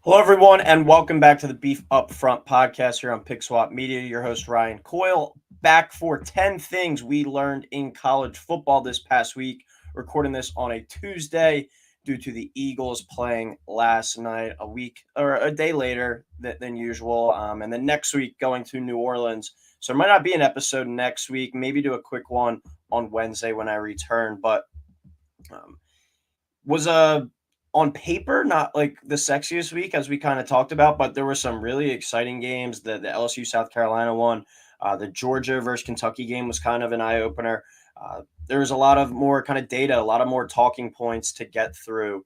Hello, everyone, and welcome back to the Beef Up Front podcast here on Pick Swap Media. Your host, Ryan Coyle, back for 10 things we learned in college football this past week. Recording this on a Tuesday due to the Eagles playing last night, a week or a day later than usual. And then next week, going to New Orleans. So, there might not be an episode next week, maybe do a quick one on Wednesday when I return. But um, was on paper not like the sexiest week as we kind of talked about, but there were some really exciting games. The LSU South Carolina one, the Georgia versus Kentucky game was kind of an eye opener. There was a lot of more kind of data, a lot of more talking points to get through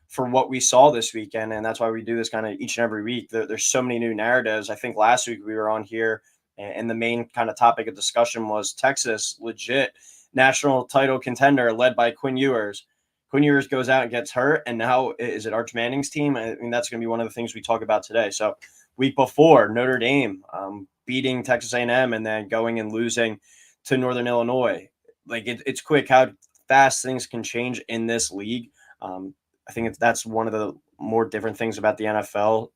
for what we saw this weekend, and that's why we do this kind of each and every week. There's so many new narratives. I think last week we were on here, and the main kind of topic of discussion was Texas legit national title contender led by Quinn Ewers. Quinn Ewers goes out and gets hurt, and now is it Arch Manning's team? I mean, that's going to be one of the things we talk about today. So, week before, Notre Dame beating Texas A&M and then going and losing to Northern Illinois. Like it's quick how fast things can change in this league. I think that's one of the more different things about the NFL.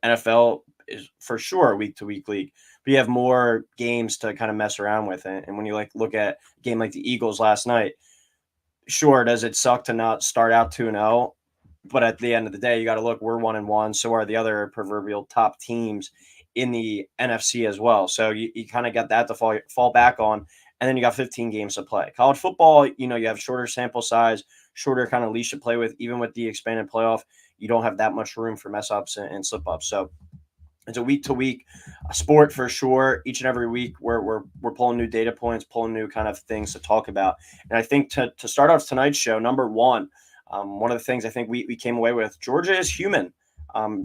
NFL is for sure a week to week league, but you have more games to kind of mess around with. And when you look at a game like the Eagles last night, sure, does it suck to not start out 2-0? But at the end of the day, you got to look, we're 1-1. So are the other proverbial top teams in the NFC as well. So you kind of got that to fall back on. And then you got 15 games to play. College football, you have shorter sample size, shorter kind of leash to play with. Even with the expanded playoff, you don't have that much room for mess ups and slip ups. So it's a week to week sport for sure. Each and every week, we're pulling new data points, pulling new kind of things to talk about. And I think to start off tonight's show, number one of the things I think we came away with, Georgia is human.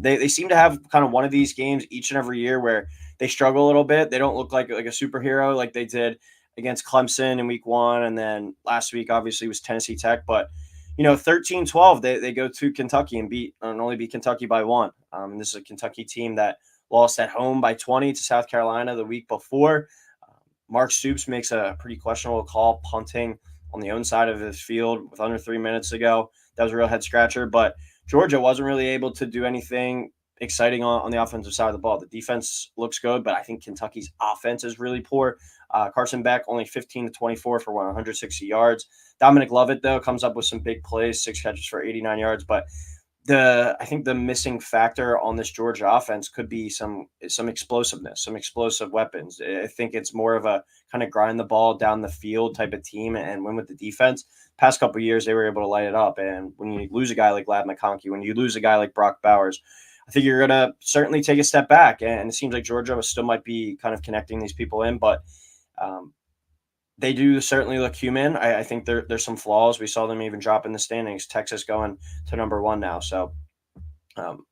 They seem to have kind of one of these games each and every year where they struggle a little bit. They don't look like a superhero like they did against Clemson in week one. And then last week, obviously, was Tennessee Tech. But 13-12, they go to Kentucky and only beat Kentucky by one. This is a Kentucky team that lost at home by 20 to South Carolina the week before. Mark Stoops makes a pretty questionable call punting on the own side of his field with under 3 minutes to go. That was a real head scratcher, but Georgia wasn't really able to do anything exciting on the offensive side of the ball. The defense looks good, but I think Kentucky's offense is really poor. Carson Beck only 15 to 24 for 160 yards. Dominic Lovett, though, comes up with some big plays, 6 catches for 89 yards, but I think the missing factor on this Georgia offense could be some explosiveness, some explosive weapons. I think it's more of a kind of grind the ball down the field type of team and win with the defense. Past couple of years, they were able to light it up. And when you lose a guy like Lad McConkey, when you lose a guy like Brock Bowers, I think you're gonna certainly take a step back. And it seems like Georgia still might be kind of connecting these people in, but um, they do certainly look human. I think there's some flaws. We saw them even drop in the standings. Texas going to number one now. So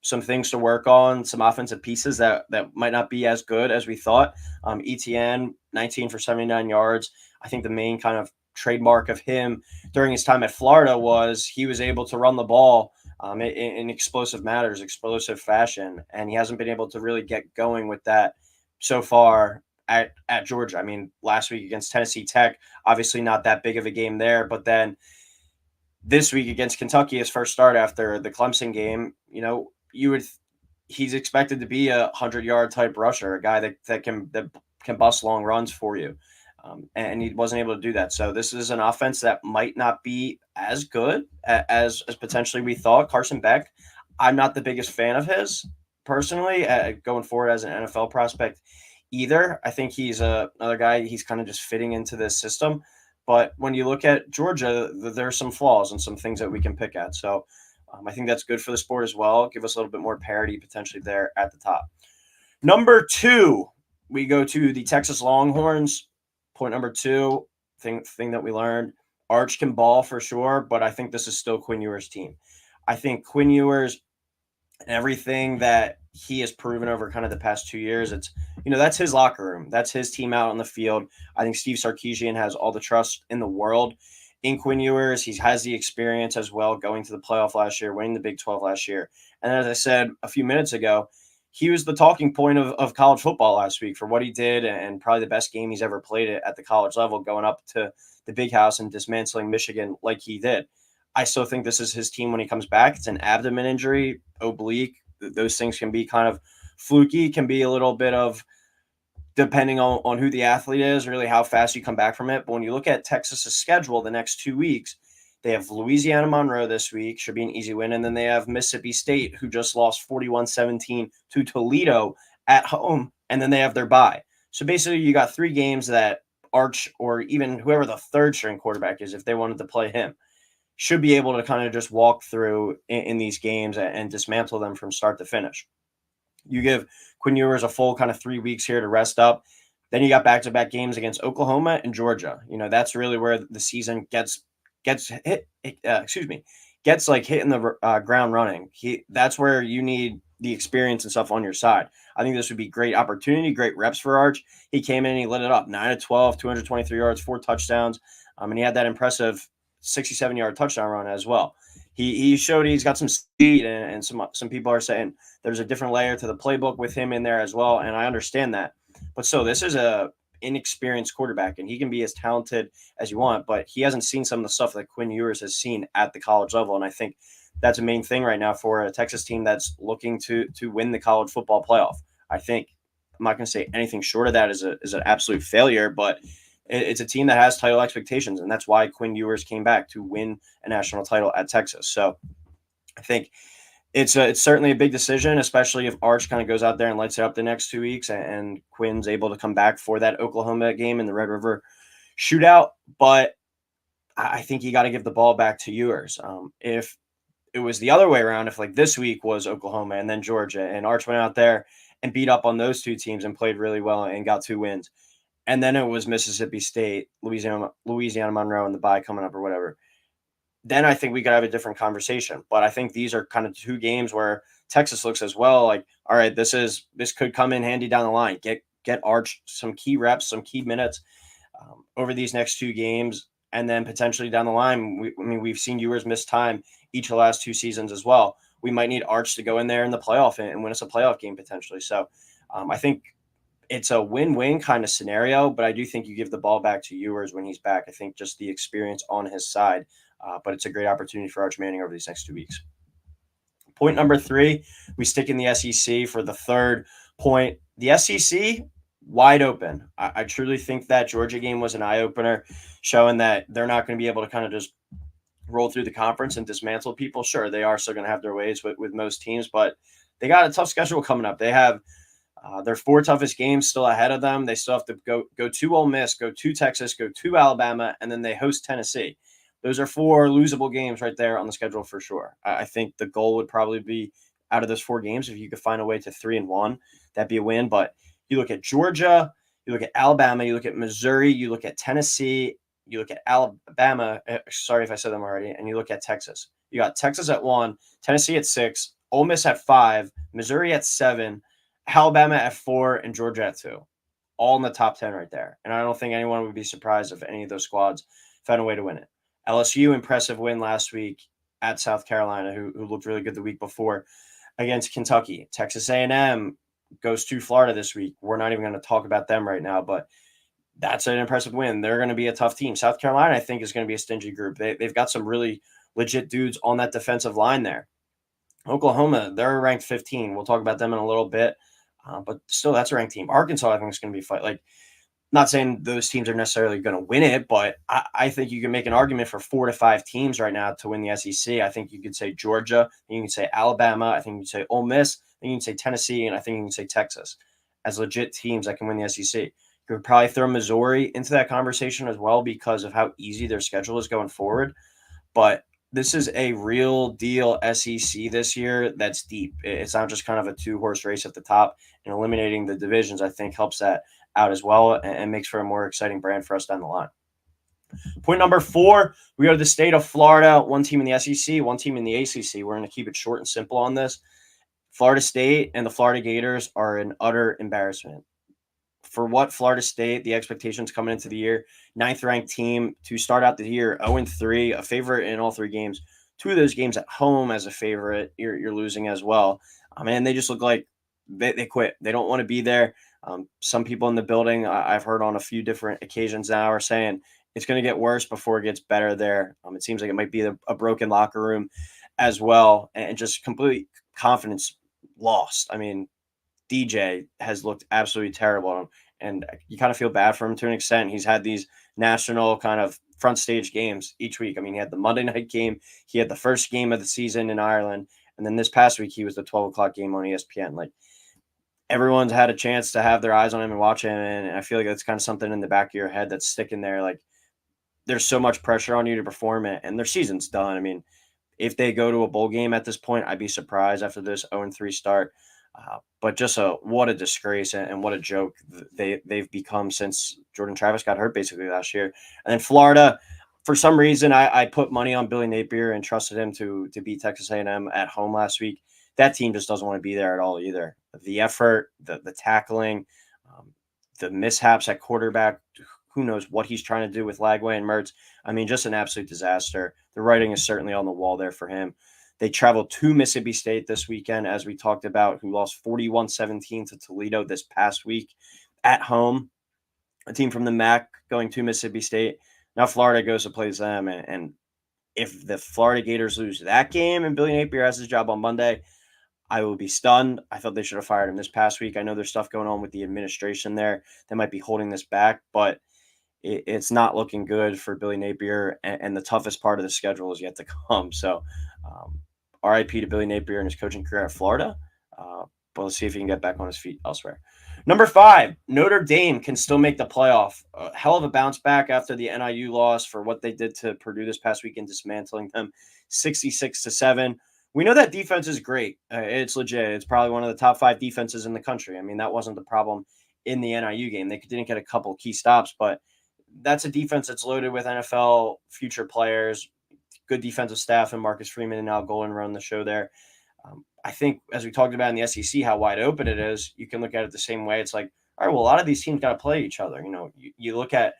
some things to work on, some offensive pieces that might not be as good as we thought. ETN, 19 for 79 yards. I think the main kind of trademark of him during his time at Florida was he was able to run the ball in explosive matters, explosive fashion, and he hasn't been able to really get going with that so far at Georgia. I mean, last week against Tennessee Tech, obviously not that big of a game there, but then this week against Kentucky, his first start after the Clemson game, he's expected to be a 100-yard type rusher, a guy that can bust long runs for you. And he wasn't able to do that. So this is an offense that might not be as good as potentially we thought. Carson Beck, I'm not the biggest fan of his personally going forward as an NFL prospect either. I think he's another guy. He's kind of just fitting into this system. But when you look at Georgia, there are some flaws and some things that we can pick at. So I think that's good for the sport as well. Give us a little bit more parity potentially there at the top. Number two, we go to the Texas Longhorns. Point number two, thing that we learned, Arch can ball for sure, but I think this is still Quinn Ewers' team. I think Quinn Ewers and everything that he has proven over kind of the past 2 years, that's his locker room. That's his team out on the field. I think Steve Sarkisian has all the trust in the world in Quinn Ewers. He has the experience as well, going to the playoff last year, winning the Big 12 last year. And as I said a few minutes ago, he was the talking point of college football last week for what he did and probably the best game he's ever played at the college level, going up to the big house and dismantling Michigan like he did. I still think this is his team when he comes back. It's an abdomen injury, oblique. those things can be kind of fluky, can be a little bit of depending on who the athlete is, really how fast you come back from it. But when you look at Texas's schedule the next 2 weeks, they have Louisiana Monroe this week, should be an easy win. And then they have Mississippi State, who just lost 41-17 to Toledo at home. And then they have their bye. So basically, you got 3 games that Arch or even whoever the third string quarterback is, if they wanted to play him, should be able to kind of just walk through in these games and dismantle them from start to finish. You give Quinn Ewers a full kind of 3 weeks here to rest up. Then you got back-to-back games against Oklahoma and Georgia. That's really where the season gets hit. Gets like hitting the ground running. That's where you need the experience and stuff on your side. I think this would be great opportunity, great reps for Arch. He came in and he lit it up. 9 of 12, 223 yards, 4 touchdowns, and he had that impressive 67-yard touchdown run as well. He showed he's got some speed, and some people are saying there's a different layer to the playbook with him in there as well, and I understand that. But so this is a inexperienced quarterback, and he can be as talented as you want, but he hasn't seen some of the stuff that Quinn Ewers has seen at the college level, and I think that's a main thing right now for a Texas team that's looking to win the college football playoff. I think I'm not going to say anything short of that is an absolute failure, but it's a team that has title expectations, and that's why Quinn Ewers came back to win a national title at Texas. So I think it's certainly a big decision, especially if Arch kind of goes out there and lights it up the next 2 weeks, and Quinn's able to come back for that Oklahoma game in the Red River shootout. But I think you got to give the ball back to Ewers. If it was the other way around, if like this week was Oklahoma and then Georgia, and Arch went out there and beat up on those 2 teams and played really well and got 2 wins, and then it was Mississippi State, Louisiana Monroe, and the bye coming up or whatever, then I think we could have a different conversation. But I think these are kind of 2 games where Texas looks as well like, all right, this could come in handy down the line. Get Arch some key reps, some key minutes over these next 2 games, and then potentially down the line, we've seen Ewers miss time each of the last 2 seasons as well. We might need Arch to go in there in the playoff and win us a playoff game potentially. So I think it's a win-win kind of scenario, but I do think you give the ball back to Ewers when he's back. I think just the experience on his side, but it's a great opportunity for Arch Manning over these next 2 weeks. Point number 3, we stick in the SEC for the third point. The SEC, wide open. I truly think that Georgia game was an eye-opener, showing that they're not going to be able to kind of just roll through the conference and dismantle people. Sure, they are still going to have their ways with most teams, but they got a tough schedule coming up. They have their 4 toughest games still ahead of them. They still have to go to Ole Miss, go to Texas, go to Alabama, and then they host Tennessee. Those are 4 losable games right there on the schedule for sure. I think the goal would probably be out of those 4 games, if you could find a way to 3-1, that'd be a win. But you look at Georgia, you look at Alabama, you look at Missouri, you look at Tennessee, you look at Alabama. Sorry if I said them already. And you look at Texas. You got Texas at 1, Tennessee at 6, Ole Miss at 5, Missouri at 7, Alabama at 4, and Georgia at 2. All in the top 10 right there. And I don't think anyone would be surprised if any of those squads found a way to win it. LSU, impressive win last week at South Carolina, who looked really good the week before against Kentucky. Texas A&M goes to Florida this week. We're not even going to talk about them right now, but that's an impressive win. They're going to be a tough team. South Carolina, I think, is going to be a stingy group. They've got some really legit dudes on that defensive line there. Oklahoma, they're ranked 15. We'll talk about them in a little bit, but still, that's a ranked team. Arkansas, I think, is going to be fight. Like, not saying those teams are necessarily going to win it, but I think you can make an argument for 4 to 5 teams right now to win the SEC. I think you could say Georgia, you can say Alabama, I think you can say Ole Miss, I think you can say Tennessee, and I think you can say Texas as legit teams that can win the SEC. You could probably throw Missouri into that conversation as well because of how easy their schedule is going forward. But this is a real deal SEC this year that's deep. It's not just kind of a 2-horse race at the top, and eliminating the divisions, I think, helps that out as well and makes for a more exciting brand for us down the line. Point number 4, we go to the state of Florida. 1 team in the SEC, 1 team in the ACC. We're going to keep it short and simple on this. Florida State and the Florida Gators are an utter embarrassment. For what Florida State, the expectations coming into the year, 9th-ranked team to start out the year 0-3, a favorite in all 3 games. 2 of those games at home as a favorite, you're losing as well. And they just look like they quit. They don't want to be there. Some people in the building, I've heard on a few different occasions now, are saying it's going to get worse before it gets better there. It seems like it might be a broken locker room as well, and just complete confidence lost. I mean, DJ has looked absolutely terrible, and you kind of feel bad for him to an extent. He's had these national kind of front stage games each week. I mean, he had the Monday night game, he had the first game of the season in Ireland, and then this past week he was the 12 o'clock game on ESPN. Like, everyone's had a chance to have their eyes on him and watch him, and I feel like that's kind of something in the back of your head that's sticking there. Like, there's so much pressure on you to perform it, and their season's done. I mean, if they go to a bowl game at this point, I'd be surprised after this 0-3 start. But just what a disgrace and what a joke they've become since Jordan Travis got hurt basically last year. And then Florida, for some reason, I put money on Billy Napier and trusted him to beat Texas A&M at home last week. That team just doesn't want to be there at all either. The effort, the tackling, the mishaps at quarterback. Who knows what he's trying to do with Lagway and Mertz? I mean, just an absolute disaster. The writing is certainly on the wall there for him. They traveled to Mississippi State this weekend, as we talked about, who lost 41-17 to Toledo this past week at home. A team from the MAC going to Mississippi State. Now Florida goes to play them. And if the Florida Gators lose that game and Billy Napier has his job on Monday, I will be stunned. I thought they should have fired him this past week. I know there's stuff going on with the administration there that might be holding this back, but it's not looking good for Billy Napier, and the toughest part of the schedule is yet to come. So, RIP to Billy Napier and his coaching career at Florida. But let's see if he can get back on his feet elsewhere. Number 5, Notre Dame can still make the playoff. A hell of a bounce back after the NIU loss for what they did to Purdue this past weekend, dismantling them 66-7. We know that defense is great. It's legit. It's probably one of the top 5 defenses in the country. I mean, that wasn't the problem in the NIU game. They didn't get a couple key stops, but that's a defense that's loaded with NFL future players, good defensive staff, and Marcus Freeman and Al Golden run the show there. I think, as we talked about in the SEC, how wide open it is, you can look at it the same way. It's like, all right, well, a lot of these teams got to play each other. You know, you look at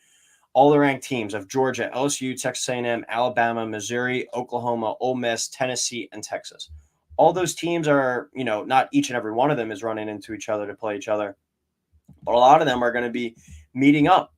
all the ranked teams of Georgia, LSU, Texas A&M, Alabama, Missouri, Oklahoma, Ole Miss, Tennessee, and Texas. All those teams are, not each and every one of them is running into each other to play each other, but a lot of them are going to be meeting up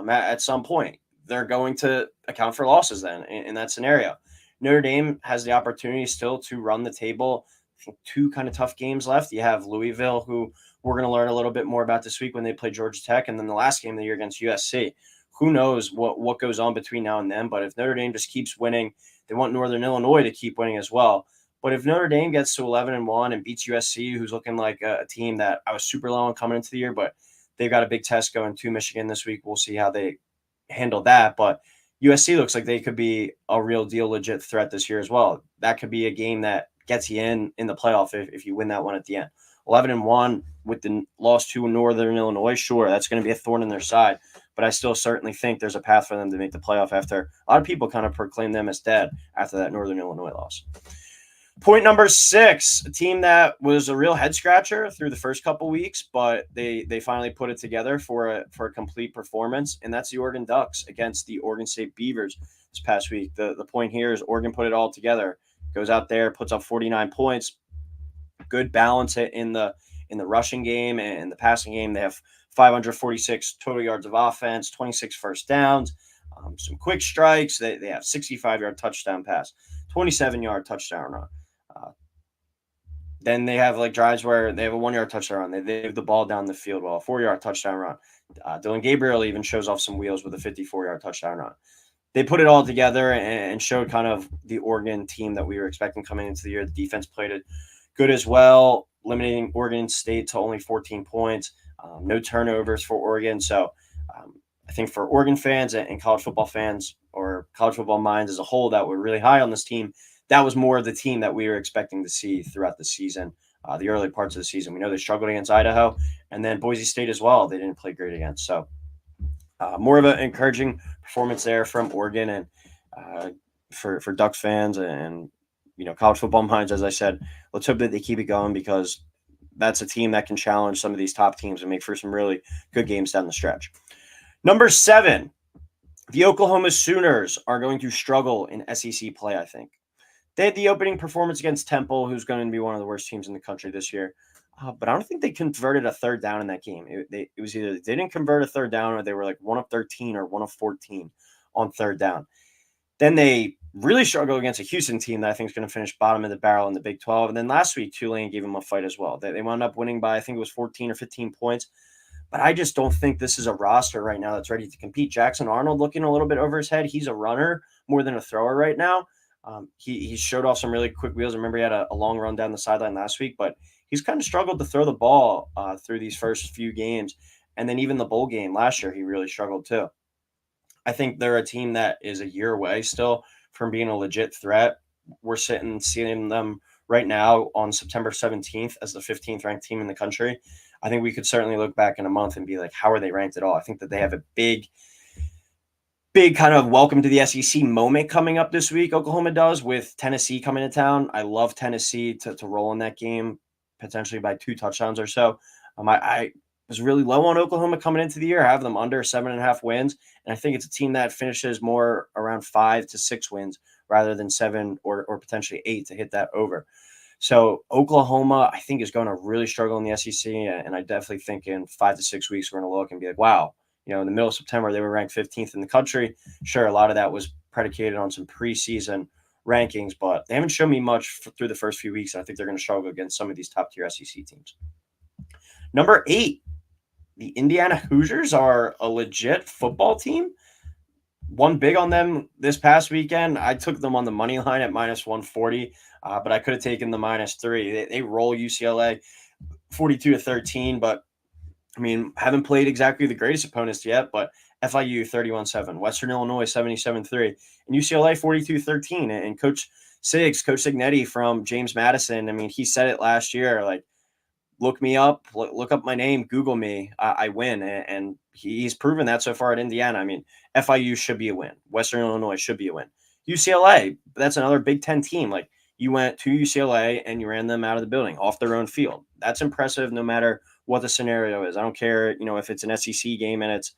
at some point. They're going to account for losses then in that scenario. Notre Dame has the opportunity still to run the table. I think 2 kind of tough games left. You have Louisville, who we're going to learn a little bit more about this week when they play Georgia Tech, and then the last game of the year against USC. Who knows what goes on between now and then, but if Notre Dame just keeps winning, they want Northern Illinois to keep winning as well. But if Notre Dame gets to 11-1 and beats USC, who's looking like a team that I was super low on coming into the year, but they've got a big test going to Michigan this week. We'll see how they handle that. But USC looks like they could be a real deal, legit threat this year as well. That could be a game that gets you in the playoff if you win that one at the end. 11-1 with the loss to Northern Illinois, sure, that's going to be a thorn in their side. But I still certainly think there's a path for them to make the playoff after a lot of people kind of proclaim them as dead after that Northern Illinois loss. Point number 6, a team that was a real head scratcher through the first couple weeks, but they finally put it together for a complete performance, and that's the Oregon Ducks against the Oregon State Beavers this past week. The point here is Oregon put it all together, goes out there, puts up 49 points, good balance in the rushing game and the passing game. They have 546 total yards of offense, 26 first downs, some quick strikes. They have 65-yard touchdown pass, 27-yard touchdown run. Then they have like drives where they have a 1-yard touchdown run. They have the ball down the field, well, a 4-yard touchdown run. Dylan Gabriel even shows off some wheels with a 54-yard touchdown run. They put it all together and showed kind of the Oregon team that we were expecting coming into the year. The defense played it good as well, limiting Oregon State to only 14 points. No turnovers for Oregon. So I think for Oregon fans and college football fans or college football minds as a whole that were really high on this team, that was more of the team that we were expecting to see throughout the season, the early parts of the season. We know they struggled against Idaho, and then Boise State as well. They didn't play great against. So more of an encouraging performance there from Oregon and for Ducks fans and college football minds. As I said, let's hope that they keep it going because that's a team that can challenge some of these top teams and make for some really good games down the stretch. Number 7, the Oklahoma Sooners are going to struggle in SEC play, I think. They had the opening performance against Temple, who's going to be one of the worst teams in the country this year. But I don't think they converted a third down in that game. It was either they didn't convert a third down or they were like 1 of 13 or 1 of 14 on third down. Then they really struggled against a Houston team that I think is going to finish bottom of the barrel in the Big 12. And then last week, Tulane gave them a fight as well. They wound up winning by, I think it was 14 or 15 points. But I just don't think this is a roster right now that's ready to compete. Jackson Arnold looking a little bit over his head. He's a runner more than a thrower right now. He showed off some really quick wheels. I remember he had a long run down the sideline last week, but he's kind of struggled to throw the ball through these first few games. And then even the bowl game last year, he really struggled too. I think they're a team that is a year away still from being a legit threat. We're seeing them right now on September 17th as the 15th ranked team in the country. I think we could certainly look back in a month and be like, how are they ranked at all? I think that they have a big kind of welcome to the SEC moment coming up this week. Oklahoma does, with Tennessee coming to town. I love Tennessee to roll in that game, potentially by 2 touchdowns or so. I was really low on Oklahoma coming into the year. I have them under 7.5 wins. And I think it's a team that finishes more around 5 to 6 wins rather than 7 or potentially 8 to hit that over. So Oklahoma, I think, is going to really struggle in the SEC. And I definitely think in 5 to 6 weeks, we're going to look and be like, wow, in the middle of September, they were ranked 15th in the country. Sure, a lot of that was predicated on some preseason rankings, but they haven't shown me much through the first few weeks. And I think they're going to struggle against some of these top tier SEC teams. Number 8, the Indiana Hoosiers are a legit football team. Won big on them this past weekend. I took them on the money line at minus 140, but I could have taken the -3. They roll UCLA 42-13, but I mean, haven't played exactly the greatest opponents yet, but FIU 31-7, Western Illinois 77-3, and UCLA 42-13. And Coach Signetti from James Madison, I mean, he said it last year, like, look me up, look up my name, Google me, I win. And he's proven that so far at Indiana. I mean, FIU should be a win. Western Illinois should be a win. UCLA, that's another Big Ten team. Like, you went to UCLA and you ran them out of the building off their own field. That's impressive no matter what the scenario is. I don't care, if it's an SEC game and it's,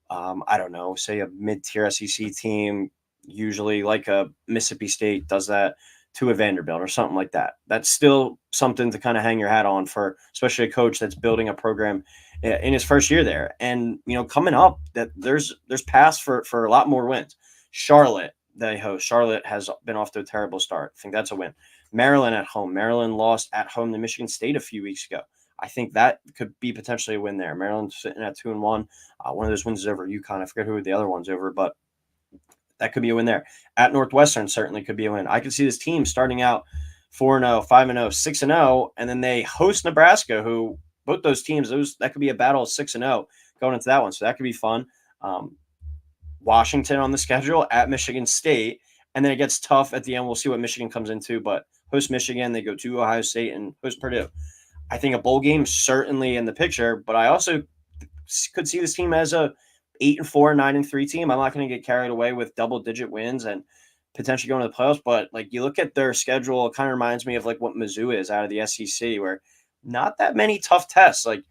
I don't know, say a mid-tier SEC team, usually like a Mississippi State does that to a Vanderbilt or something like that. That's still something to kind of hang your hat on for, especially a coach that's building a program in his first year there. And, coming up, that there's paths for a lot more wins. Charlotte, they host. Charlotte has been off to a terrible start. I think that's a win. Maryland at home. Maryland lost at home to Michigan State a few weeks ago. I think that could be potentially a win there. Maryland's sitting at 2-1. One of those wins is over UConn. I forget who the other one's over, but that could be a win there. At Northwestern certainly could be a win. I could see this team starting out 4-0, 5-0, 6-0, and then they host Nebraska, who both those teams, that could be a battle of 6-0 going into that one. So that could be fun. Washington on the schedule at Michigan State, and then it gets tough at the end. We'll see what Michigan comes into, but host Michigan, they go to Ohio State and host Purdue. I think a bowl game certainly in the picture, but I also could see this team as a 8-4, 9-3 team. I'm not going to get carried away with double-digit wins and potentially going to the playoffs, but like you look at their schedule, it kind of reminds me of like what Mizzou is out of the SEC, where not that many tough tests. Like,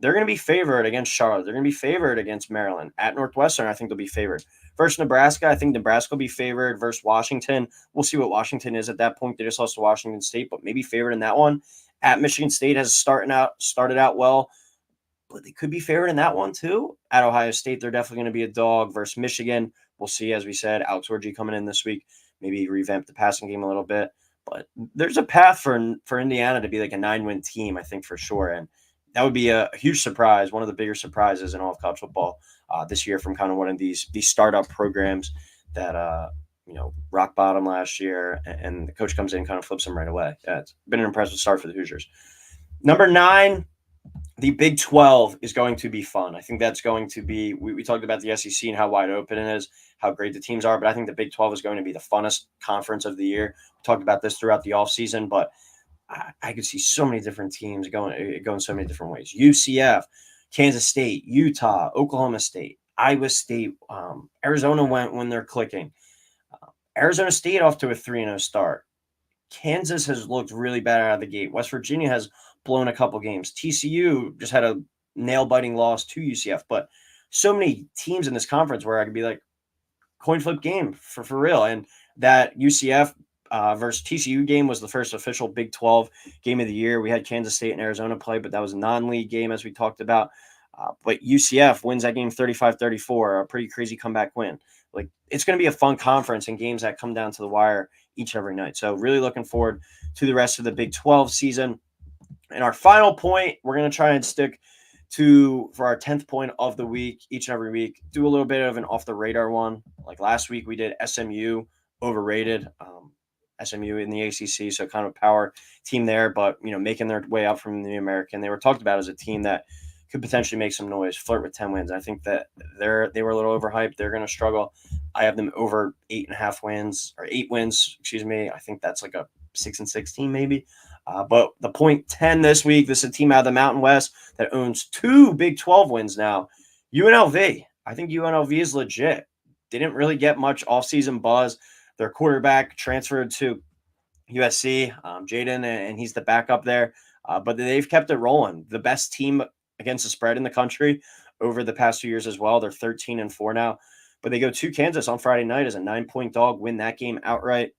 they're going to be favored against Charlotte. They're going to be favored against Maryland. At Northwestern, I think they'll be favored. Versus Nebraska, I think Nebraska will be favored. Versus Washington, we'll see what Washington is at that point. They just lost to Washington State, but maybe favored in that one. At Michigan State has started out well, but they could be favored in that one too. At Ohio State, they're definitely going to be a dog. Versus Michigan, we'll see, as we said, Alex Orji coming in this week, maybe revamp the passing game a little bit. But there's a path for Indiana to be like a 9-win team, I think, for sure. And that would be a huge surprise, one of the bigger surprises in all of college football this year, from kind of one of these startup programs that rock bottom last year, and the coach comes in and kind of flips them right away. It's been an impressive start for the Hoosiers. Number 9, the Big 12 is going to be fun. I think that's going to be, we talked about the SEC and how wide open it is, how great the teams are, but I think the Big 12 is going to be the funnest conference of the year. We talked about this throughout the offseason, but I could see so many different teams going so many different ways. UCF, Kansas State, Utah, Oklahoma State, Iowa State, Arizona went when they're clicking. Arizona State off to a 3-0 start. Kansas has looked really bad out of the gate. West Virginia has blown a couple games. TCU just had a nail-biting loss to UCF. But so many teams in this conference where I could be like, coin flip game for real. And that UCF versus TCU game was the first official Big 12 game of the year. We had Kansas State and Arizona play, but that was a non-league game, as we talked about. But UCF wins that game 35-34, a pretty crazy comeback win. Like, it's going to be a fun conference and games that come down to the wire each and every night. So really looking forward to the rest of the Big 12 season. And our final point, we're going to try and stick to, for our 10th point of the week, each and every week, do a little bit of an off the radar one. Like last week, we did SMU overrated. SMU in the ACC, so kind of a power team there, but making their way up from the American. They were talked about as a team that could potentially make some noise, flirt with 10 wins. I think that they were a little overhyped. They're going to struggle. I have them over 8.5 wins, or 8 wins, excuse me. I think that's like a 6-6 team maybe. But the point 10 this week, this is a team out of the Mountain West that owns 2 Big 12 wins now. UNLV. I think UNLV is legit. Didn't really get much offseason buzz. Their quarterback transferred to USC, Jaden, and he's the backup there. But they've kept it rolling. The best team against the spread in the country over the past 2 years as well. They're 13-4 now. But they go to Kansas on Friday night as a 9-point dog, win that game outright.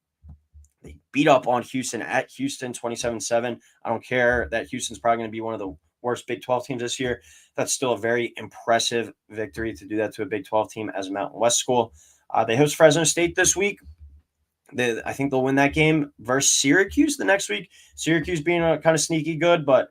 They beat up on Houston at Houston 27-7. I don't care that Houston's probably going to be one of the worst Big 12 teams this year. That's still a very impressive victory to do that to a Big 12 team as a Mountain West school. They host Fresno State this week. I think they'll win that game versus Syracuse the next week. Syracuse being kind of sneaky good, but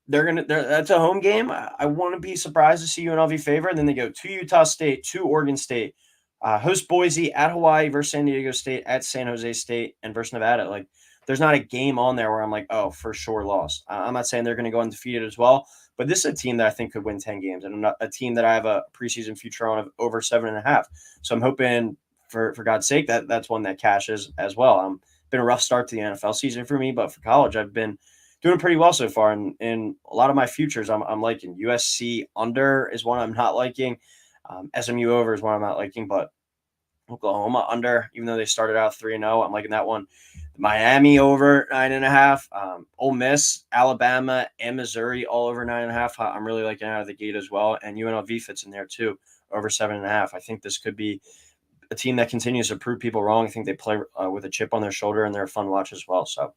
that's a home game. I want to be surprised to see UNLV favor. And then they go to Utah State, to Oregon State, host Boise, at Hawaii versus San Diego State, at San Jose State, and versus Nevada. Like, there's not a game on there where I'm like, oh, for sure lost. I'm not saying they're going to go undefeated as well, but this is a team that I think could win 10 games, and a team that I have a preseason future on of over 7.5. So I'm hoping, for God's sake, that's one that cashes as well. Been a rough start to the NFL season for me, but for college, I've been doing pretty well so far. And in a lot of my futures, I'm liking. USC under is one I'm not liking. SMU over is one I'm not liking, but Oklahoma under, even though they started out 3-0, I'm liking that one. Miami over 9.5. Ole Miss, Alabama, and Missouri all over 9.5. I'm really liking out of the gate as well. And UNLV fits in there too, over 7.5. I think this could be a team that continues to prove people wrong. I think they play with a chip on their shoulder, and they're a fun watch as well. So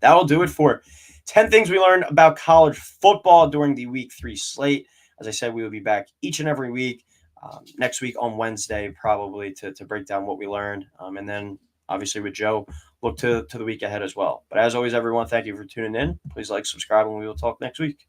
that'll do it for 10 things we learned about college football during the Week 3 slate. As I said, we will be back each and every week. Next week on Wednesday, probably to break down what we learned. And then, obviously, with Joe, look to the week ahead as well. But as always, everyone, thank you for tuning in. Please like, subscribe, and we will talk next week.